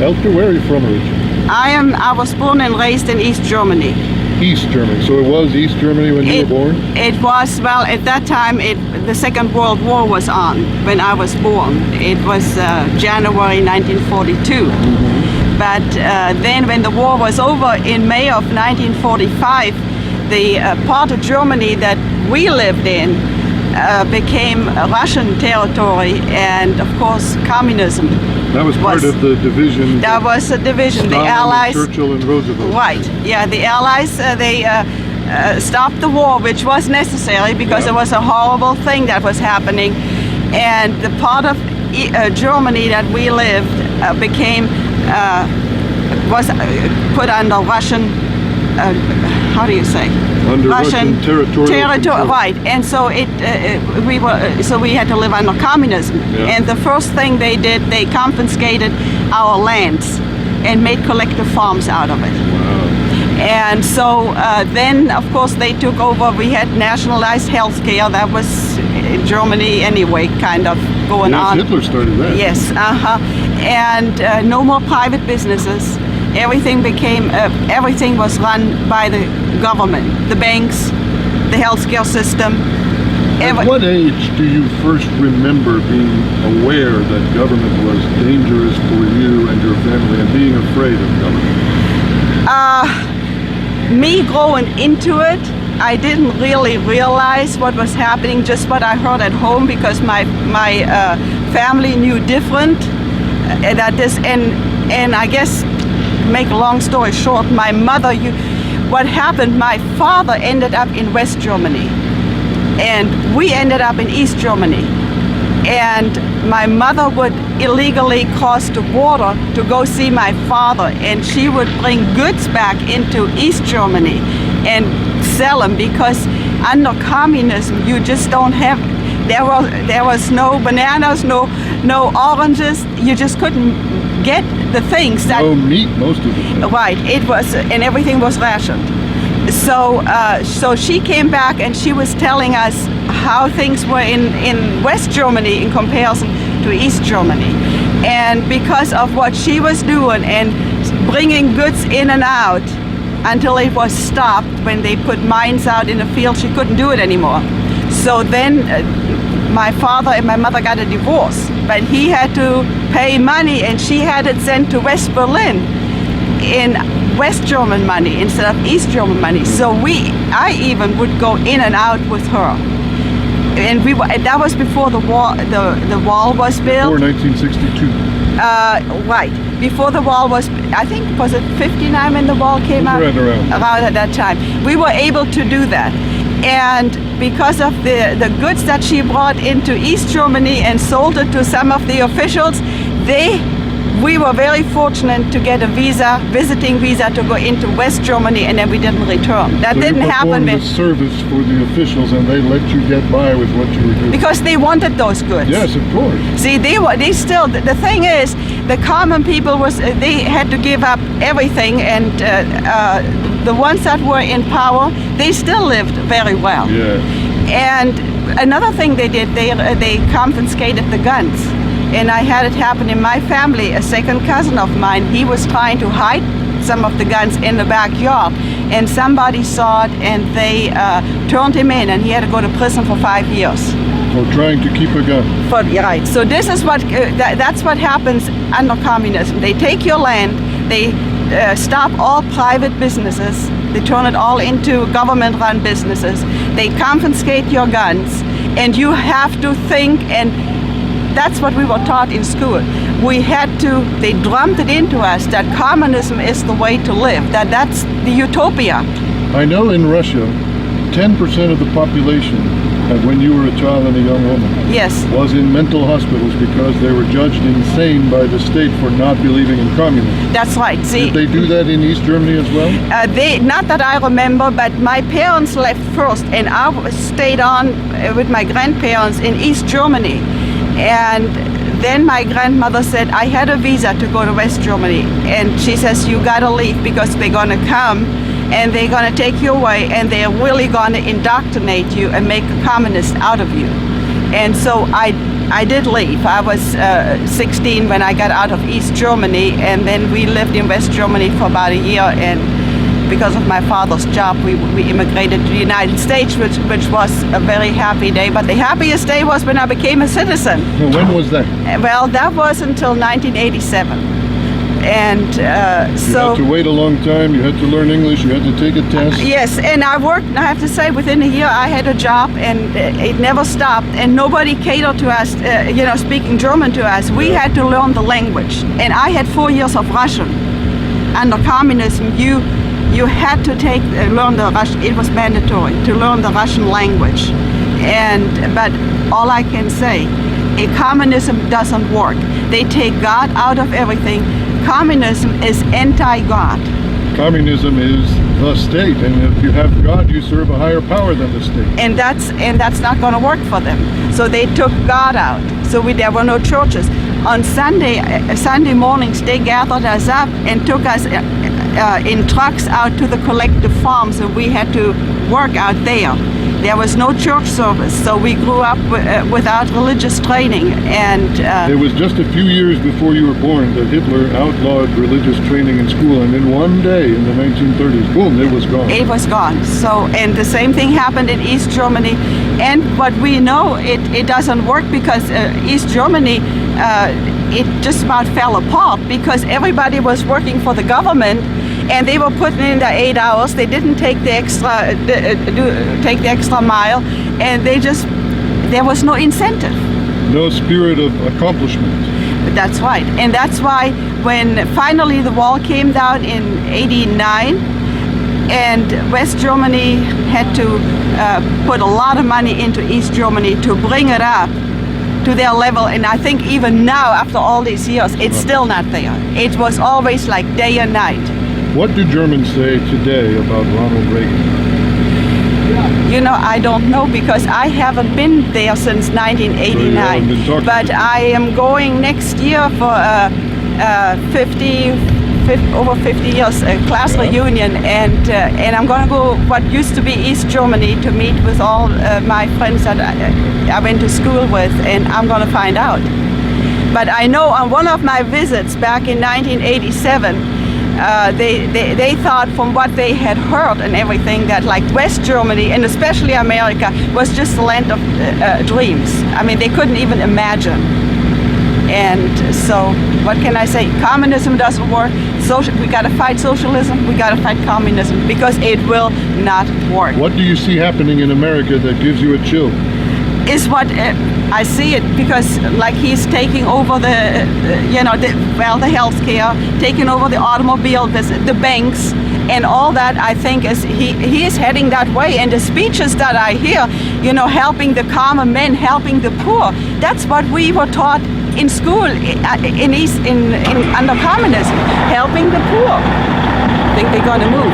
Elke, where are you from originally? I was born and raised in East Germany. East Germany. So it was East Germany when you were born? It was, well, at that time, the Second World War was on when I was born. It was January 1942. But then when the war was over in May of 1945, the part of Germany that we lived in became Russian territory, and of course communism. That was part of the division. That was a division. Stalin, the Allies, Churchill and Roosevelt. Right. Yeah, the Allies they stopped the war, which was necessary because it was a horrible thing that was happening, and the part of Germany that we lived was put under Russian. How do you say? Under Russian territorial control. Right, and so we had to live under communism. Yeah. And the first thing they did, they confiscated our lands and made collective farms out of it. Wow. And so then, of course, they took over. We had nationalized health care. That was in Germany anyway, kind of going on. Hitler started that. Yes, and no more private businesses. Everything was run by the government, the banks, the healthcare system. At what age do you first remember being aware that government was dangerous for you and your family and being afraid of government? Me growing into it, I didn't really realize what was happening, just what I heard at home, because my family knew different. And I guess, make a long story short, my mother, what happened, my father ended up in West Germany and we ended up in East Germany, and my mother would illegally cross the border to go see my father, and she would bring goods back into East Germany and sell them, because under communism you just don't have, there was no bananas, no oranges, you just couldn't get the things that... No meat, most of the time. Right, it was, and everything was rationed. So she came back and she was telling us how things were in West Germany in comparison to East Germany. And because of what she was doing and bringing goods in and out until it was stopped, when they put mines out in the field, she couldn't do it anymore. So then my father and my mother got a divorce, but he had to pay money and she had it sent to West Berlin in West German money instead of East German money. So I even would go in and out with her. And that was before the wall, the wall was built. Before 1962. Right. Before the wall was, I think, was it 59 when the wall came out? Right around. Around at that time. We were able to do that. And because of the goods that she brought into East Germany and sold it to some of the officials, we were very fortunate to get a visiting visa to go into West Germany, and then we didn't return. That didn't happen. You performed a service for the officials and they let you get by with what you were doing. Because they wanted those goods. Yes, of course. See, they still, the thing is, the common people they had to give up everything, and the ones that were in power, they still lived very well. Yeah. And another thing they did, they confiscated the guns. And I had it happen in my family. A second cousin of mine, he was trying to hide some of the guns in the backyard, and somebody saw it and they turned him in, and he had to go to prison for 5 years. For trying to keep a gun. Right. So this is what, that's what happens under communism. They take your land, they stop all private businesses, they turn it all into government-run businesses, they confiscate your guns, and you have to think, and that's what we were taught in school. They drummed it into us that communism is the way to live, that's the utopia. I know in Russia, 10% of the population, when you were a child and a young woman, yes, was in mental hospitals because they were judged insane by the state for not believing in communism. That's right. See, did they do that in East Germany as well? Not that I remember, but my parents left first, and I stayed on with my grandparents in East Germany. And then my grandmother said, I had a visa to go to West Germany, and she says, you gotta leave because they're gonna come and they're gonna take you away, and they're really gonna indoctrinate you and make a communist out of you. And so I did leave. I was 16 when I got out of East Germany, and then we lived in West Germany for about a year, and because of my father's job, we immigrated to the United States, which was a very happy day. But the happiest day was when I became a citizen. Now, when was that? Well, that was until 1987. And You had to wait a long time, you had to learn English, you had to take a test. Yes, and I worked, I have to say, within a year I had a job, and it never stopped, and nobody catered to us, speaking German to us. We had to learn the language, and I had 4 years of Russian. Under communism, you had to learn the Russian. It was mandatory to learn the Russian language. But all I can say, communism doesn't work. They take God out of everything. Communism is anti-God. Communism is the state, and if you have God, you serve a higher power than the state. And that's not going to work for them. So they took God out. So there were no churches. On Sunday mornings, they gathered us up and took us in trucks out to the collective farms, and we had to work out there. There was no church service, so we grew up without religious training. And it was just a few years before you were born that Hitler outlawed religious training in school, and in one day in the 1930s, boom, it was gone. It was gone. So, and the same thing happened in East Germany. And what we know, it doesn't work because East Germany, it just about fell apart because everybody was working for the government. And they were putting in their 8 hours. They didn't take the extra mile, and there was no incentive. No spirit of accomplishment. That's right, and that's why when finally the wall came down in '89, and West Germany had to put a lot of money into East Germany to bring it up to their level, and I think even now, after all these years, it's still not there. It was always like day and night. What do Germans say today about Ronald Reagan? I don't know because I haven't been there since 1989. But I am going next year for over 50 years class reunion, and I'm going to go what used to be East Germany to meet with all my friends that I went to school with, and I'm going to find out. But I know on one of my visits back in 1987, they thought from what they had heard and everything that like West Germany and especially America was just the land of dreams. I mean, they couldn't even imagine. And so what can I say? Communism doesn't work. We got to fight socialism. We got to fight communism because it will not work. What do you see happening in America that gives you a chill? Is what I see it because like he's taking over the healthcare, taking over the automobile, the banks, and all that. I think he is heading that way. And the speeches that I hear, helping the common man, helping the poor. That's what we were taught in school under communism, helping the poor. I think they're going to move.